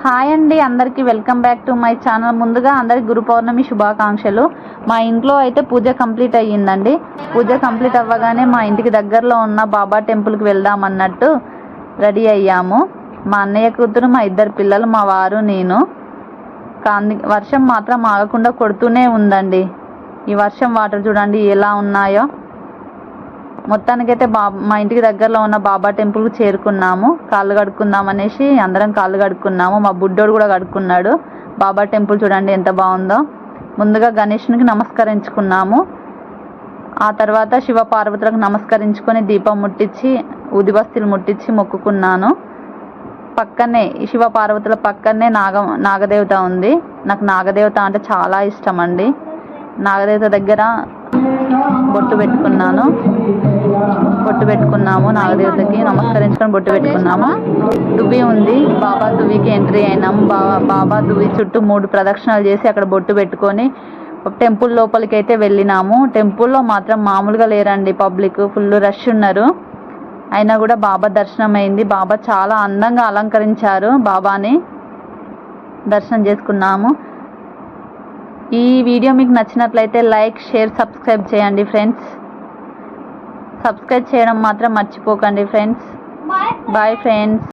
Hi అండి, అందరికీ welcome back to my channel. ముందుగా అందరికి గురు పౌర్ణమి శుభాకాంక్షలు. మా ఇంట్లో అయితే పూజ కంప్లీట్ అయ్యిందండి. పూజ కంప్లీట్ అవ్వగానే మా ఇంటికి దగ్గరలో ఉన్న బాబా టెంపుల్కి వెళ్దామన్నట్టు రెడీ అయ్యాము. మా అన్నయ్య కూతురు, మా ఇద్దరు పిల్లలు, మా వారు, నేను. కానీ వర్షం మాత్రం ఆగకుండా కొడుతూనే ఉందండి. ఈ వర్షం వాటర్ చూడండి ఎలా ఉన్నాయో. మొత్తానికైతే మా ఇంటికి దగ్గరలో ఉన్న బాబా టెంపుల్కి చేరుకున్నాము. కాళ్ళు కడుక్కుందాం అనేసి అందరం కాళ్ళు కడుక్కున్నాము. మా బుడ్డోడు కూడా కడుక్కున్నాడు. బాబా టెంపుల్ చూడండి ఎంత బాగుందో. ముందుగా గణేష్నికి నమస్కరించుకున్నాము. ఆ తర్వాత శివ పార్వతులకు నమస్కరించుకొని దీపం ముట్టించి ఉదిబస్తీలు ముట్టించి మొక్కుకున్నాను. పక్కనే శివ పార్వతుల పక్కనే నాగదేవత ఉంది. నాకు నాగదేవత అంటే చాలా ఇష్టం అండి. నాగదేవత దగ్గర బొట్టు పెట్టుకున్నాము. నాగదేవతకి నమస్కరించుకొని బొట్టు పెట్టుకున్నాము. దువ్వి ఉంది, బాబా దువ్వికి ఎంట్రీ అయినాము. బాబా దువ్వి చుట్టూ 3 ప్రదక్షిణాలు చేసి అక్కడ బొట్టు పెట్టుకొని టెంపుల్ లోపలికి అయితే వెళ్ళినాము. టెంపుల్లో మాత్రం మామూలుగా లేరండి, పబ్లిక్ ఫుల్ రష్ ఉన్నారు. అయినా కూడా బాబా దర్శనం అయింది. బాబా చాలా అందంగా అలంకరించారు. బాబాని దర్శనం చేసుకున్నాము. ఈ వీడియో మీకు నచ్చినట్లయితే లైక్, షేర్, సబ్స్క్రైబ్ చేయండి ఫ్రెండ్స్. సబ్స్క్రైబ్ చేయడం మాత్రం మర్చిపోకండి ఫ్రెండ్స్. Bye friends.